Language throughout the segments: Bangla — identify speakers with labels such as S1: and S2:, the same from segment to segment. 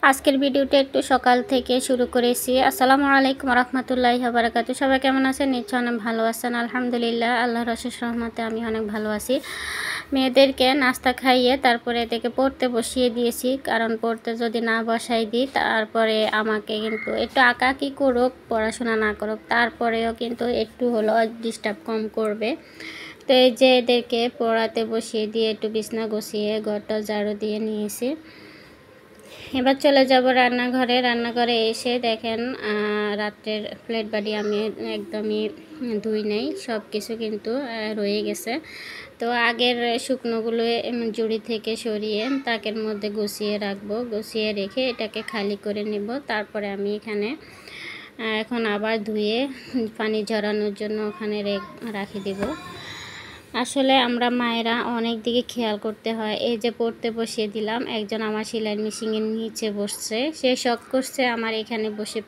S1: আজকের ভিডিওটা একটু সকাল থেকে শুরু করেছি। আসসালামু আলাইকুম রহমতুল্লাহি ওয়া বারাকাতুহু। সবাই কেমন আছেন? নিশ্চয়ই অনেক ভালো আছেন। আলহামদুলিল্লাহ, আল্লাহর অশেষ রহমতে আমি অনেক ভালো আছি। মেয়েদেরকে নাস্তা খাইয়ে তারপরে এদেরকে পড়তে বসিয়ে দিয়েছি, কারণ পড়তে যদি না বসাই দিই তারপরে আমাকে কিন্তু একটু আঁকাআঁকি করুক, পড়াশোনা না করুক, তারপরেও কিন্তু একটু হলো ডিস্টার্ব কম করবে। তো এই যে এদেরকে পড়াতে বসিয়ে দিয়ে একটু বিছনা গুছিয়ে ঘরটা ঝাড়ু দিয়ে নিয়েছি। এবার চলে যাব রান্নাঘরে। রান্নাঘরে এসে দেখেন রাত্রের প্লেট বাটি আমি একদমই ধুই নাই, সব কিছু কিন্তু রয়ে গেছে। তো আগের শুকনোগুলো জুড়ি থেকে সরিয়ে তাকের মধ্যে গুছিয়ে রাখবো, গুছিয়ে রেখে এটাকে খালি করে নেব। তারপরে আমি এখানে এখন আবার ধুয়ে পানি ঝরানোর জন্য ওখানে রাখি দেব। আসলে আমরা মায়েরা অনেক দিকে খেয়াল করতে হয়। এই যে পড়তে বসিয়ে দিলাম, একজন আমার সেলাই মেশিনের নিচে বসছে, সে শখ করছে আমার এখানে বসে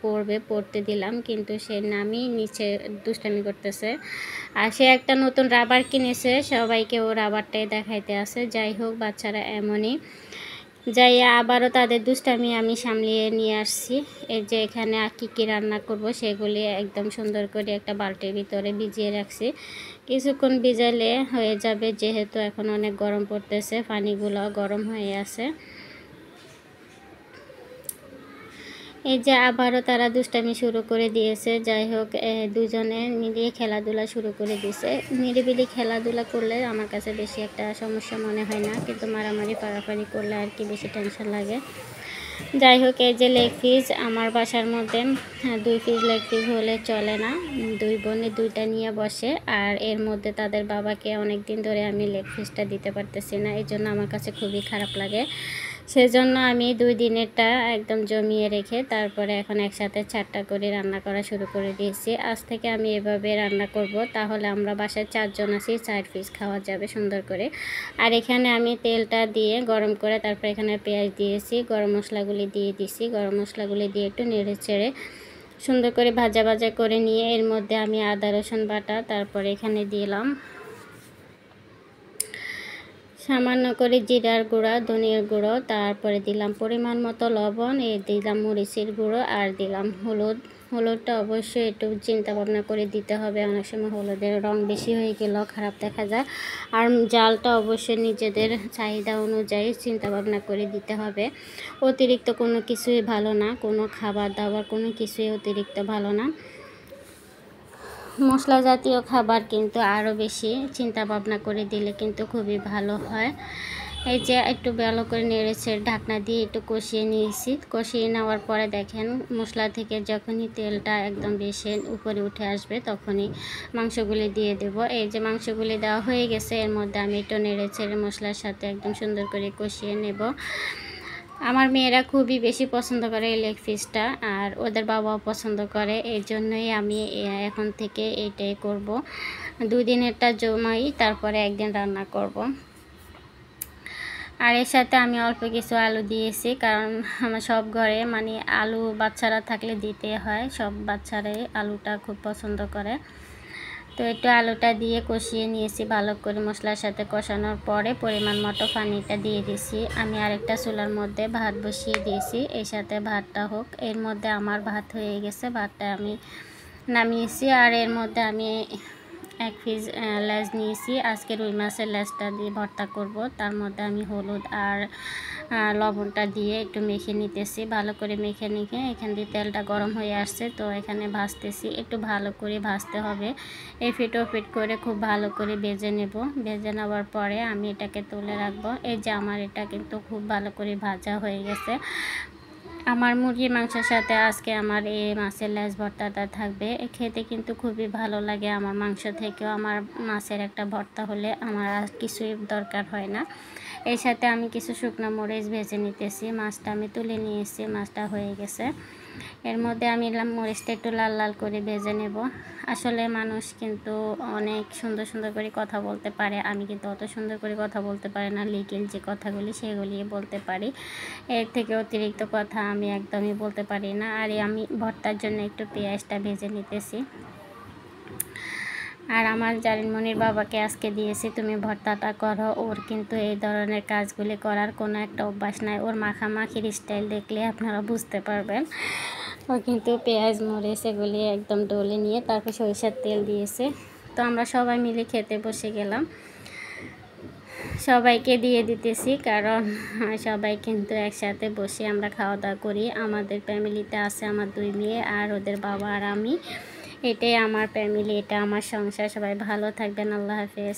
S1: পড়তে দিলাম, কিন্তু সে নামি নিচে দুষ্টামি করতেছে। আর সে একটা নতুন রাবার কিনেছে, সবাইকে ও রাবারটাই দেখাইতে আছে। যাই হোক, বাচ্চারা এমনই। যাইয়া আবারও তাদের দুষ্টামি আমি সামলিয়ে নিয়ে আসছি। এই যে এখানে কী কী রান্না করব সেগুলি একদম সুন্দর করে একটা বালতির ভিতরে ভিজিয়ে রাখছি। কিছুক্ষণ ভিজালে হয়ে যাবে, যেহেতু এখন অনেক গরম পড়তেছে, পানিগুলো গরম হয়ে আছে। এই যে আবারও তারা দুষ্টামি শুরু করে দিয়েছে। যাই হোক, দুজনে মিলিয়ে খেলাধুলা শুরু করে দিয়েছে। নিরিবিলি খেলাধুলা করলে আমার কাছে বেশি একটা সমস্যা মনে হয় না, কিন্তু মারামারি পারাপারি করলে আর কি বেশি টেনশন লাগে। যাই হোক, এই যে লেগ পিস আমার বাসার মধ্যে 2 পিস লেগ পিস হলে চলে না, 2 বোনে 2টা নিয়ে বসে। আর এর মধ্যে তাদের বাবাকে অনেক দিন ধরে আমি লেগ পিসটা দিতে পারতেছি না, এই জন্য আমার কাছে খুবই খারাপ লাগে। সেজন্য আমি 2 দিনেরটা একদম জমিয়ে রেখে তারপরে এখন একসাথে 4টা করে রান্না করা শুরু করে দিয়েছি। আজ থেকে আমি এভাবে রান্না করব, তাহলে আমরা বাসায় 4 জন আছি, 4 পিস খাওয়া যাবে সুন্দর করে। আর এখানে আমি তেলটা দিয়ে গরম করে তারপর এখানে পেঁয়াজ দিয়েছি, গরম মশলাগুলি দিয়ে দিছি। গরম মশলাগুলি দিয়ে একটু নেড়ে চেড়ে সুন্দর করে ভাজা ভাজা করে নিয়ে এর মধ্যে আমি আদা রসুন বাটা, তারপরে এখানে দিলাম সামান্য করে জিরার গুঁড়া, ধনিয়ার গুঁড়ো, তারপরে দিলাম পরিমাণ মতো লবণ, দিলাম মরিচের গুঁড়ো, আর দিলাম হলুদ। হলুদটা অবশ্যই একটু চিন্তা ভাবনা করে দিতে হবে, অনেক সময় হলুদের রং বেশি হয়ে গেলেও খারাপ দেখা যায়। আর জালটা অবশ্যই নিজেদের চাহিদা অনুযায়ী চিন্তা ভাবনা করে দিতে হবে। অতিরিক্ত কোনো কিছুই ভালো না, কোনো খাবার দাবার কোনো কিছুই অতিরিক্ত ভালো না। মশলা জাতীয় খাবার কিন্তু আরও বেশি চিন্তা ভাবনা করে দিলে কিন্তু খুবই ভালো হয়। এই যে একটু ভালো করে নেড়েছে ঢাকনা দিয়ে একটু কষিয়ে নিয়েছি। কষিয়ে নেওয়ার পরে দেখেন মশলা থেকে যখনই তেলটা একদম বেশি উপরে উঠে আসবে তখনই মাংসগুলি দিয়ে দেব। এই যে মাংসগুলি দেওয়া হয়ে গেছে, এর মধ্যে আমি একটু নেড়েছে মশলার সাথে একদম সুন্দর করে কষিয়ে নেব। আমার মেয়েরা খুবই বেশি পছন্দ করে এই লেগ পিসটা, আর ওদের বাবাও পছন্দ করে, এই জন্যই আমি এখন থেকে এইটাই করব। 2 দিনেরটা জমাই, তারপরে একদিন রান্না করব। আর এর সাথে আমি অল্প কিছু আলু দিয়েছি, কারণ আমার সব ঘরে মানে আলু বাচ্চারা থাকলে দিতে হয়, সব বাচ্চারাই আলুটা খুব পছন্দ করে। তো একটু আলুটা দিয়ে কষিয়ে নিয়েছি ভালো করে। মশলার সাথে কষানোর পরে পরিমাণ মতো পানিটা দিয়ে দিয়েছি। আমি আরেকটা চুলার মধ্যে ভাত বসিয়ে দিয়েছি, এর সাথে ভাতটা হোক। এর মধ্যে আমার ভাত হয়ে গেছে, ভাতটা আমি নামিয়েছি। আর এর মধ্যে আমি 1 পিস লেজ নিয়েছি, আজকে রুই মাছের লেজটা দিয়ে ভর্তা করব। তার মধ্যে আমি হলুদ আর লবণটা দিয়ে একটু মেখে নিতেছি, ভালো করে মেখে নিয়ে এখান দিয়ে তেলটা গরম হয়ে আসছে, তো এখানে ভাজতেছি। একটু ভালো করে ভাজতে হবে, এপিট ওপিট করে খুব ভালো করে ভেজে নেব। ভেজে নেওয়ার পরে আমি এটাকে তুলে রাখবো। এই যে আমার এটা কিন্তু খুব ভালো করে ভাজা হয়ে গেছে। আমার মুরগির মাংসের সাথে আজকে আমার এই মাছের লেজ ভর্তাটা থাকবে, খেতে কিন্তু খুবই ভালো লাগে। আমার মাংস থেকেও আমার মাছের একটা ভর্তা হলে আমার আর কিছুই দরকার হয় না। এর সাথে আমি কিছু শুকনো মরিচ ভেজে নিতেছি। মাছটা আমি তুলে নিয়েছি, মাছটা হয়ে গেছে। এর মধ্যে আমি মরিচটা একটু লাল লাল করে ভেজে নেব। আসলে মানুষ কিন্তু অনেক সুন্দর সুন্দর করে কথা বলতে পারে, আমি কিন্তু অত সুন্দর করে কথা বলতে পারি না। লিগেল যে কথাগুলি সেগুলি বলতে পারি, এর থেকে অতিরিক্ত কথা আমি একদমই বলতে পারি না। আর আমি ভর্তার জন্য একটু পেঁয়াজটা ভেজে নিতেছি। আর আমার জারিনমণির বাবাকে আজকে দিয়েছি তুমি ভর্তাটা করো। ওর কিন্তু এই ধরনের কাজগুলি করার কোনো একটা অভ্যাস নাই। ওর মাখামাখির স্টাইল দেখলে আপনারা বুঝতে পারবেন। ও কিন্তু পেঁয়াজ মরিচ এগুলি একদম ডলে নিয়ে তারপর সরিষার তেল দিয়েছে। তো আমরা সবাই মিলে খেতে বসে গেলাম। সবাইকে দিয়ে দিতেছি, কারণ সবাই কিন্তু একসাথে বসে আমরা খাওয়া দাওয়া করি। আমাদের ফ্যামিলিতে আছে আমার 2 মেয়ে আর ওদের বাবা আর আমি। এটাই আমার ফ্যামিলি, এটা আমার সংসার। সবাই ভালো থাকবেন। আল্লাহ হাফেজ।